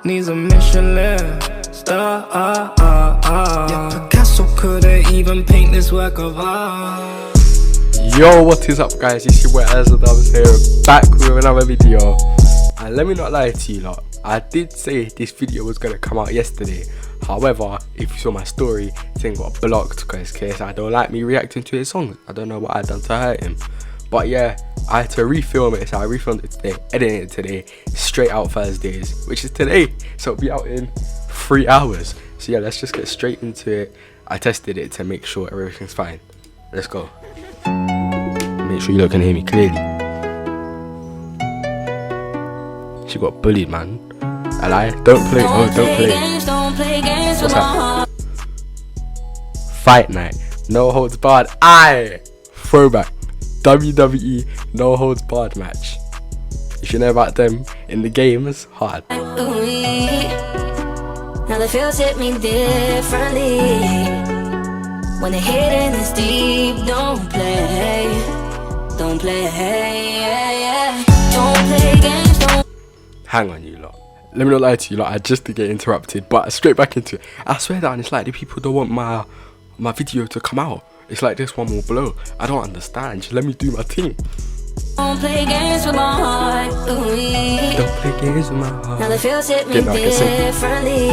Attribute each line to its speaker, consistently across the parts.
Speaker 1: needs a Michelin star. Yeah, Picasso couldn't even paint this work of art.
Speaker 2: Yo, what is up guys, it's your boy Azadams here, back with another video. And let me not lie to you lot, I did say this video was going to come out yesterday. However, if you saw my story, this thing got blocked because KSI don't like me reacting to his songs. I don't know what I done to hurt him. But yeah, I had to refilm it, so I refilmed it today, edited it today, straight out Thursdays, which is today. So it'll be out in 3 hours. So yeah, let's just get straight into it. I tested it to make sure everything's fine. Let's go. Make sure you lot can hear me clearly. She got bullied, man. I lie. Don't play. Oh, don't play. What's that? Fight night. No holds barred. Aye. Throwback. WWE no holds barred match. If you know about them in the games, hard.
Speaker 3: Now the feels hit me differently. When the hitting is deep, don't play. Don't play. Don't play games, don't.
Speaker 2: Hang on, you lot. Let me not lie to you lot. I just did get interrupted, but straight back into it. I swear down, it's like the people don't want my video to come out. It's like this one will blow. I don't understand. Just let me do my thing.
Speaker 3: Don't play games with my heart.
Speaker 2: Don't play games with my heart.
Speaker 3: Now the feels hit me differently.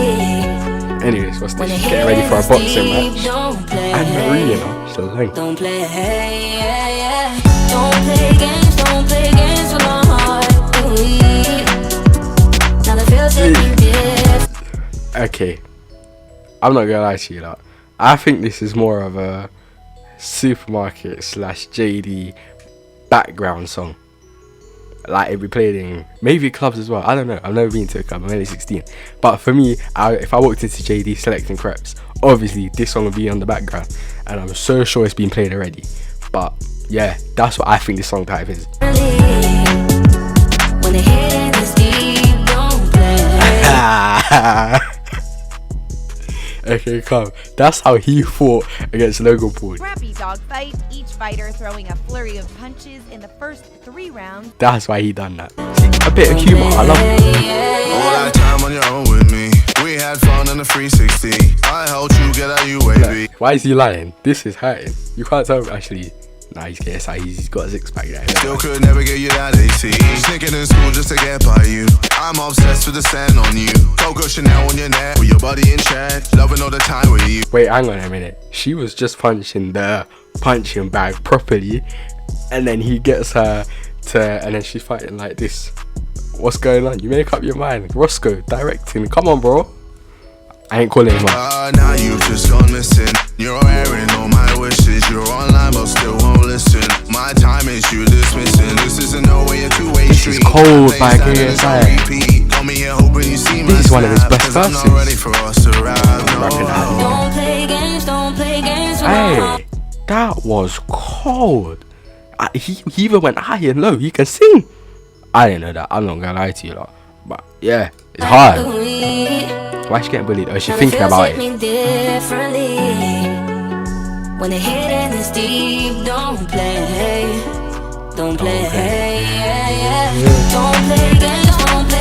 Speaker 2: Anyways, what's this? She's getting ready for a boxing match. And Marie, you know, she's a length.
Speaker 3: Don't play. Don't play games with my heart. Now the feels hit me differently.
Speaker 2: Okay, I'm not gonna lie to you lot. I think this is more of a supermarket / JD background song. Like it'd be played in maybe clubs as well. I don't know. I've never been to a club. I'm only 16. But for me, if I walked into JD selecting crepes, obviously this song would be on the background, and I'm so sure it's been played already. But yeah, that's what I think this song type is.
Speaker 3: When the hitting is deep, don't play.
Speaker 2: Okay, come. That's how he fought against Logan Paul.
Speaker 4: Scrappy dog fight, each fighter throwing a flurry of punches in the first 3 rounds.
Speaker 2: That's why he done that. See, a bit of humor, I love it.
Speaker 5: All that time on your own with me. We had fun in the 360. I helped you get out UAV.
Speaker 2: Why is he lying? This is hurting. You can't tell me actually. Nah, he's KSI. He's got a 6-pack there.
Speaker 5: Still could never get you that AC. Sneaking in school just to get by you. I'm obsessed with the sand on you. Coco Chanel on your neck with your body in check. Loving all the time with you.
Speaker 2: Wait, hang on a minute. She was just punching the punching bag properly, and then he gets her to, and then she's fighting like this. What's going on? You make up your mind. Roscoe directing. Come on, bro. I ain't calling him up.
Speaker 5: Now you've just gone missing. You're airing all my wishes. You're online but still won't listen. My time is you dismissing. This isn't no way a two-way street.
Speaker 2: This is cold by KSI. This is one of his best verses.
Speaker 3: Don't play games.
Speaker 2: Hey, that was cold. He even went high and low. He can sing. I didn't know that. I'm not gonna lie to you lot. But yeah, it's hard. Why is she getting bullied? Oh, she's thinking about it.
Speaker 3: When the hitting is deep, don't play. Don't play games, don't play games with me.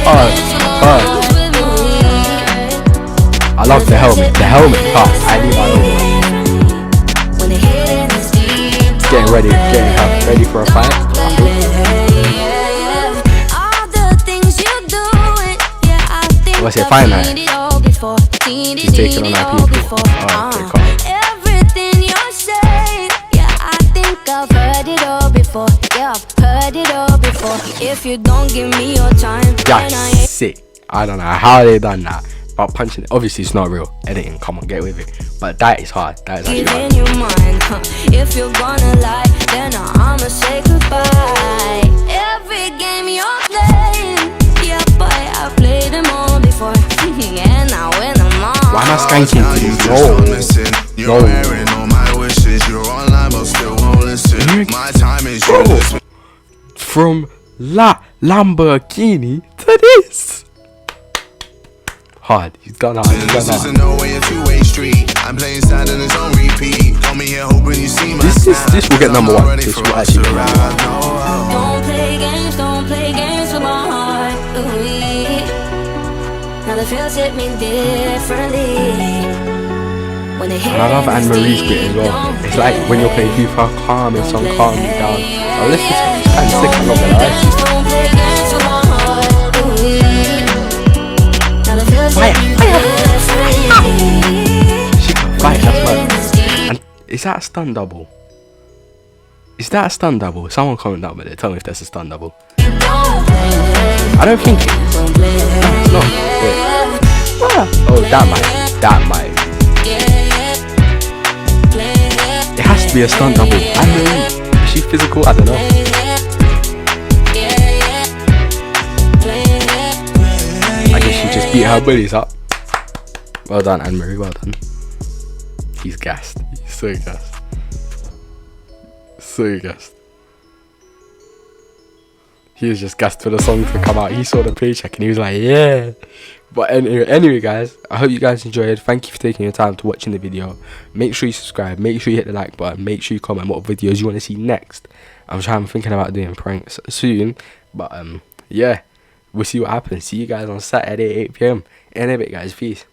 Speaker 2: I love the helmet. The helmet part. I need my own.
Speaker 3: When the hitting is deep,
Speaker 2: getting ready for a fight.
Speaker 3: all the things you do, yeah, I think
Speaker 2: What's it, fight night? She's taking on our people. Oh, okay, cool.
Speaker 3: Everything you're saying, yeah, I think I've heard it all before. Yeah, I've heard it all before. If you don't give me your time,
Speaker 2: That's sick. I don't know how they done that. But punching it, obviously it's not real. Editing, come on, get with it. But that is hard. That is actually hard.
Speaker 3: in your mind, if you're gonna lie, then I'ma say goodbye. Every game you're playing, yeah, boy, I've played them all before. And I win them all.
Speaker 2: Why am I skanking to you? No.
Speaker 5: You're airing all my wishes. You're online but still won't listen. My time is yours.
Speaker 2: From Lamborghini to this. Hard. He's done hard.
Speaker 5: This isn't no way a two-way street. I'm playing sad in his own repeat. Come here hoping you see my
Speaker 2: This will get number 1. This will actually get number 1.
Speaker 3: Don't play games with my heart. Now the feels hit me differently. When they hit
Speaker 2: And I love
Speaker 3: and
Speaker 2: Anne Marie's bit as well. It's like when you're playing FIFA, calming song, calm you down. I listen to it, it's kind of sick, I'm not gonna lie.
Speaker 3: Don't play games with my heart. Now the feels hit me differently.
Speaker 2: She can fight, that's mad. And is that a stun double? Is that a stun double? Someone comment down below, tell me if that's a stun double. I don't think it is. No, wait. Oh, that might. It has to be a stun double. Anne Marie, is she physical? I don't know. I guess she just beat her bullies up. Well done, Anne Marie, well done. He's gassed. He's so gassed. So gassed. He was just gassed for the song to come out. He saw the paycheck and he was like, yeah. But anyway, guys, I hope you guys enjoyed. Thank you for taking your time to watching the video. Make sure you subscribe. Make sure you hit the like button. Make sure you comment what videos you want to see next. I'm thinking about doing pranks soon. But yeah, we'll see what happens. See you guys on Saturday, 8 PM. In a bit, guys. Peace.